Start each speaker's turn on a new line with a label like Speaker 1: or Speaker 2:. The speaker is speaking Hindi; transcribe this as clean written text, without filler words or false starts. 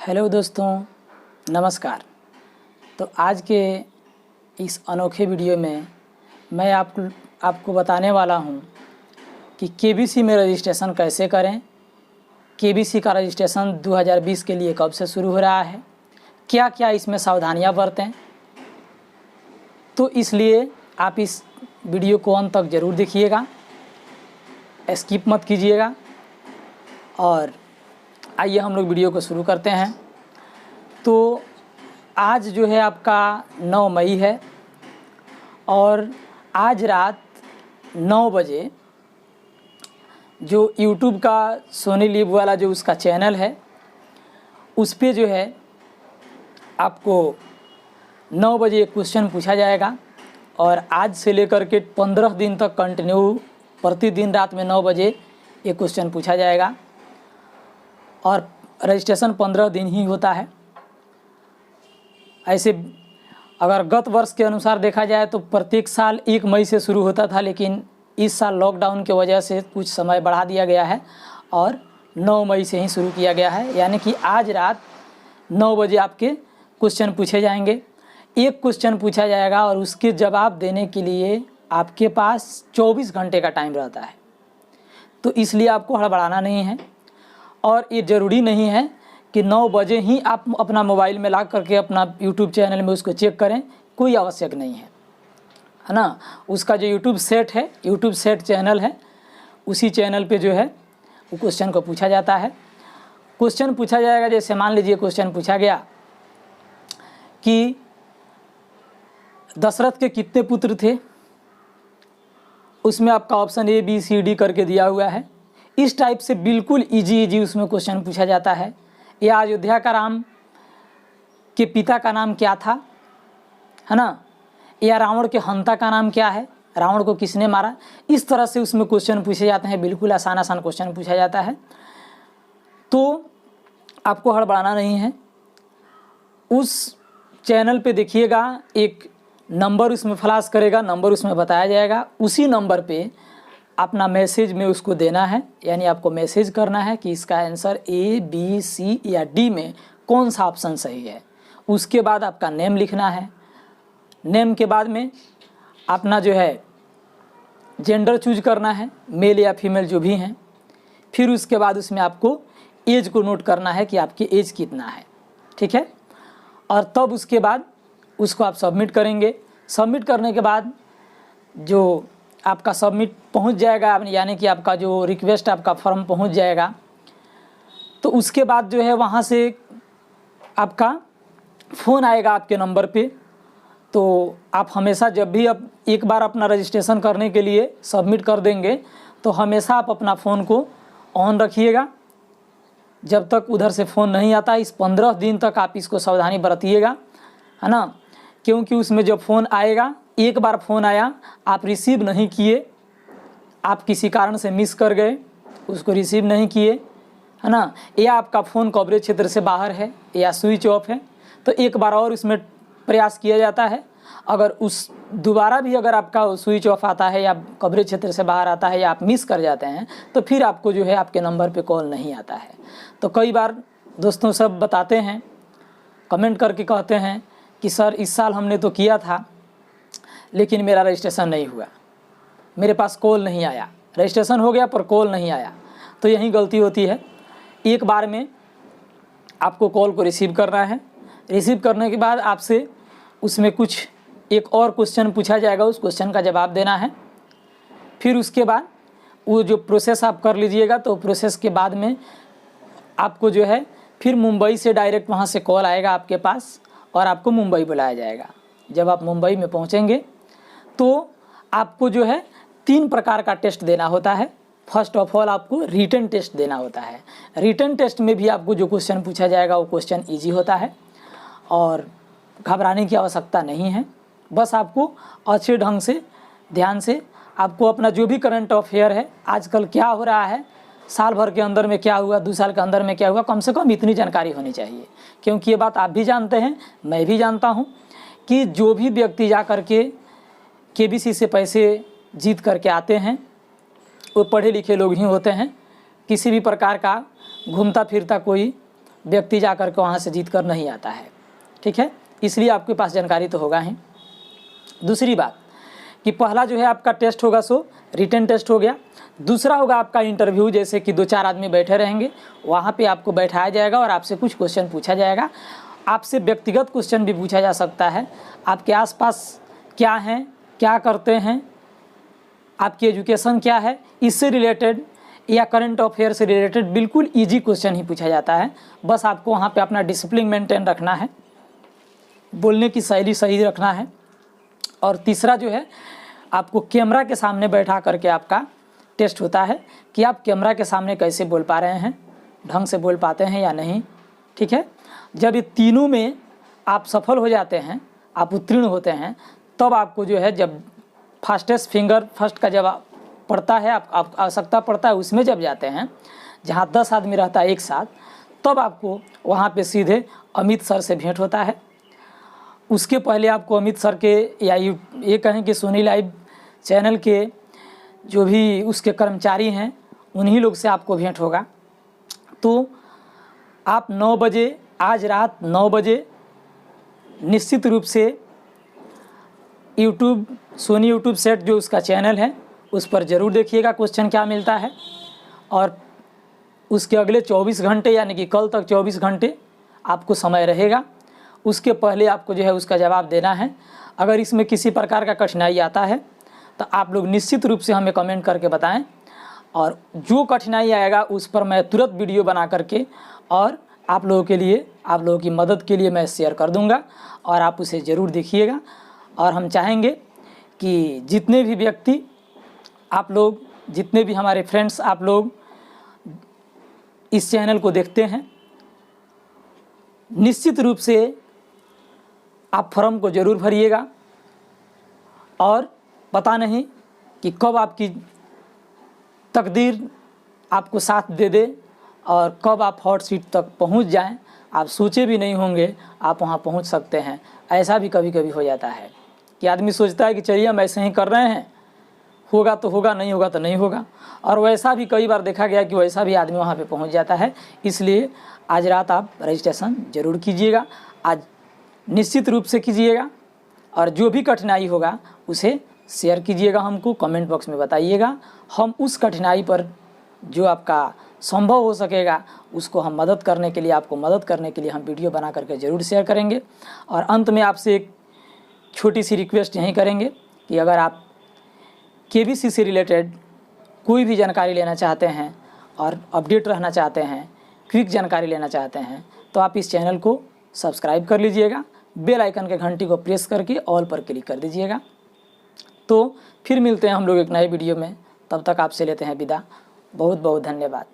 Speaker 1: हेलो दोस्तों, नमस्कार। तो आज के इस अनोखे वीडियो में मैं आपको बताने वाला हूं कि केबीसी में रजिस्ट्रेशन कैसे करें। केबीसी का रजिस्ट्रेशन 2020 के लिए कब से शुरू हो रहा है, क्या क्या इसमें सावधानियां बरतें। तो इसलिए आप इस वीडियो को अंत तक ज़रूर देखिएगा, स्किप मत कीजिएगा। और आइए हम लोग वीडियो को शुरू करते हैं। तो आज जो है आपका 9 मई है और आज रात 9 बजे जो यूट्यूब का सोनी लिव वाला जो उसका चैनल है उस पे जो है आपको 9 बजे एक क्वेश्चन पूछा जाएगा और आज से लेकर के 15 दिन तक कंटिन्यू प्रतिदिन रात में 9 बजे ये क्वेश्चन पूछा जाएगा और रजिस्ट्रेशन 15 दिन ही होता है। ऐसे अगर गत वर्ष के अनुसार देखा जाए तो प्रत्येक साल 1 मई से शुरू होता था, लेकिन इस साल लॉकडाउन की वजह से कुछ समय बढ़ा दिया गया है और 9 मई से ही शुरू किया गया है। यानी कि आज रात 9 बजे आपके क्वेश्चन पूछे जाएंगे। एक क्वेश्चन पूछा जाएगा और उसके जवाब देने के लिए आपके पास 24 घंटे का टाइम रहता है। तो इसलिए आपको हड़बड़ाना नहीं है और ये ज़रूरी नहीं है कि 9 बजे ही आप अपना मोबाइल में ला करके अपना यूट्यूब चैनल में उसको चेक करें, कोई आवश्यक नहीं है ना। उसका जो यूट्यूब सेट चैनल है, उसी चैनल पे जो है वो क्वेश्चन को पूछा जाता है। क्वेश्चन पूछा जाएगा, जैसे मान लीजिए क्वेश्चन पूछा गया कि दशरथ के कितने पुत्र थे। उसमें आपका option A B C D करके दिया हुआ है। इस टाइप से बिल्कुल इजी उसमें क्वेश्चन पूछा जाता है। या अयोध्या का राम के पिता का नाम क्या था, है ना। या रावण के हंता का नाम क्या है, रावण को किसने मारा। इस तरह से उसमें क्वेश्चन पूछे जाते हैं। बिल्कुल आसान क्वेश्चन पूछा जाता है। तो आपको हड़बड़ाना नहीं है। उस चैनल पे देखिएगा, एक नंबर उसमें फ्लैश करेगा, नंबर उसमें बताया जाएगा। उसी नंबर पे अपना मैसेज में उसको देना है, यानी आपको मैसेज करना है कि इसका आंसर A B C या D में कौन सा ऑप्शन सही है। उसके बाद आपका नेम लिखना है। नेम के बाद में अपना जो है जेंडर चूज करना है, मेल या फीमेल जो भी हैं। फिर उसके बाद उसमें आपको एज को नोट करना है कि आपकी एज कितना है, ठीक है। और तब उसके बाद उसको आप सबमिट करेंगे। सबमिट करने के बाद जो आपका सबमिट पहुंच जाएगा, यानी कि आपका जो रिक्वेस्ट आपका फॉर्म पहुंच जाएगा, तो उसके बाद जो है वहाँ से आपका फ़ोन आएगा आपके नंबर पे। तो आप हमेशा जब भी आप एक बार अपना रजिस्ट्रेशन करने के लिए सबमिट कर देंगे तो हमेशा आप अपना फ़ोन को ऑन रखिएगा जब तक उधर से फ़ोन नहीं आता। इस 15 दिन तक आप इसको सावधानी बरतिएगा, है ना। क्योंकि उसमें जब फ़ोन आएगा, एक बार फ़ोन आया, आप रिसीव नहीं किए, आप किसी कारण से मिस कर गए, उसको रिसीव नहीं किए, है ना, या आपका फ़ोन कवरेज क्षेत्र से बाहर है या स्विच ऑफ है, तो एक बार और उसमें प्रयास किया जाता है। अगर उस दोबारा भी अगर आपका स्विच ऑफ आता है या कवरेज क्षेत्र से बाहर आता है या आप मिस कर जाते हैं तो फिर आपको जो है आपके नंबर पे कॉल नहीं आता है। तो कई बार दोस्तों सब बताते हैं, कमेंट करके कहते हैं कि सर इस साल हमने तो किया था लेकिन मेरा रजिस्ट्रेशन नहीं हुआ, मेरे पास कॉल नहीं आया। रजिस्ट्रेशन हो गया पर कॉल नहीं आया। तो यही गलती होती है। एक बार में आपको कॉल को रिसीव करना है। रिसीव करने के बाद आपसे उसमें कुछ एक और क्वेश्चन पूछा जाएगा, उस क्वेश्चन का जवाब देना है। फिर उसके बाद वो जो प्रोसेस आप कर लीजिएगा, तो प्रोसेस के बाद में आपको जो है फिर मुंबई से डायरेक्ट वहाँ से कॉल आएगा आपके पास और आपको मुंबई बुलाया जाएगा। जब आप मुंबई में पहुँचेंगे तो आपको जो है 3 प्रकार का टेस्ट देना होता है। फर्स्ट ऑफ ऑल आपको रिटन टेस्ट देना होता है। रिटन टेस्ट में भी आपको जो क्वेश्चन पूछा जाएगा वो क्वेश्चन इजी होता है और घबराने की आवश्यकता नहीं है। बस आपको अच्छे ढंग से ध्यान से आपको अपना जो भी करंट अफेयर है, आजकल क्या हो रहा है, साल भर के अंदर में क्या हुआ, 2 साल के अंदर में क्या हुआ, कम से कम इतनी जानकारी होनी चाहिए। क्योंकि ये बात आप भी जानते हैं, मैं भी जानता हूँ कि जो भी व्यक्ति जा कर के केबीसी से पैसे जीत करके आते हैं वो पढ़े लिखे लोग ही होते हैं। किसी भी प्रकार का घूमता फिरता कोई व्यक्ति जा कर के वहाँ से जीत कर नहीं आता है, ठीक है। इसलिए आपके पास जानकारी तो होगा ही। दूसरी बात कि पहला जो है आपका टेस्ट होगा सो रिटन टेस्ट हो गया। दूसरा होगा आपका इंटरव्यू, जैसे कि 2-4 आदमी बैठे रहेंगे, वहाँ पे आपको बैठाया जाएगा और आपसे कुछ क्वेश्चन पूछा जाएगा। आपसे व्यक्तिगत क्वेश्चन भी पूछा जा सकता है, आपके आसपास क्या हैं, क्या करते हैं, आपकी एजुकेशन क्या है, इससे रिलेटेड या करंट अफेयर से रिलेटेड बिल्कुल ईजी क्वेश्चन ही पूछा जाता है। बस आपको वहाँ पे अपना डिसिप्लिन मेंटेन रखना है, बोलने की शैली सही रखना है। और तीसरा जो है आपको कैमरा के सामने बैठा करके आपका टेस्ट होता है कि आप कैमरा के सामने कैसे बोल पा रहे हैं, ढंग से बोल पाते हैं या नहीं, ठीक है। जब ये तीनों में आप सफल हो जाते हैं, आप उत्तीर्ण होते हैं, तब आपको जो है जब फास्टेस्ट फिंगर फर्स्ट का जब पड़ता है, आप आवश्यकता पड़ता है, उसमें जब जाते हैं जहाँ 10 आदमी रहता है एक साथ, तब आपको वहाँ पे सीधे अमित सर से भेंट होता है। उसके पहले आपको अमित सर के या ये कहें कि सोनी लाइव चैनल के जो भी उसके कर्मचारी हैं उन्हीं लोग से आपको भेंट होगा। तो आप 9 बजे, आज रात 9 बजे निश्चित रूप से सोनी यूट्यूब सेट जो उसका चैनल है उस पर ज़रूर देखिएगा क्वेश्चन क्या मिलता है। और उसके अगले 24 घंटे यानी कि कल तक 24 घंटे आपको समय रहेगा, उसके पहले आपको जो है उसका जवाब देना है। अगर इसमें किसी प्रकार का कठिनाई आता है तो आप लोग निश्चित रूप से हमें कमेंट करके बताएं, और जो कठिनाई आएगा उस पर मैं तुरंत वीडियो बना करके और आप लोगों के लिए, आप लोगों की मदद के लिए मैं शेयर कर दूंगा, और आप उसे ज़रूर देखिएगा। और हम चाहेंगे कि जितने भी व्यक्ति आप लोग, जितने भी हमारे फ्रेंड्स आप लोग इस चैनल को देखते हैं, निश्चित रूप से आप फॉर्म को ज़रूर भरिएगा। और पता नहीं कि कब आपकी तकदीर आपको साथ दे दे और कब आप हॉट सीट तक पहुंच जाएं, आप सोचे भी नहीं होंगे आप वहां पहुंच सकते हैं। ऐसा भी कभी कभी हो जाता है कि आदमी सोचता है कि चलिए हम ऐसे ही कर रहे हैं, होगा तो होगा, नहीं होगा तो नहीं होगा। और वैसा भी कई बार देखा गया कि वैसा भी आदमी वहाँ पे पहुँच जाता है। इसलिए आज रात आप रजिस्ट्रेशन ज़रूर कीजिएगा, आज निश्चित रूप से कीजिएगा, और जो भी कठिनाई होगा उसे शेयर कीजिएगा, हमको कमेंट बॉक्स में बताइएगा। हम उस कठिनाई पर जो आपका संभव हो सकेगा उसको हम मदद करने के लिए, आपको मदद करने के लिए हम वीडियो बना करके ज़रूर शेयर करेंगे। और अंत में आपसे एक छोटी सी रिक्वेस्ट यही करेंगे कि अगर आप केबीसी से रिलेटेड कोई भी जानकारी लेना चाहते हैं और अपडेट रहना चाहते हैं, क्विक जानकारी लेना चाहते हैं, तो आप इस चैनल को सब्सक्राइब कर लीजिएगा, बेल आइकन के घंटी को प्रेस करके ऑल पर क्लिक कर दीजिएगा। तो फिर मिलते हैं हम लोग एक नए वीडियो में, तब तक आपसे लेते हैं विदा। बहुत बहुत धन्यवाद।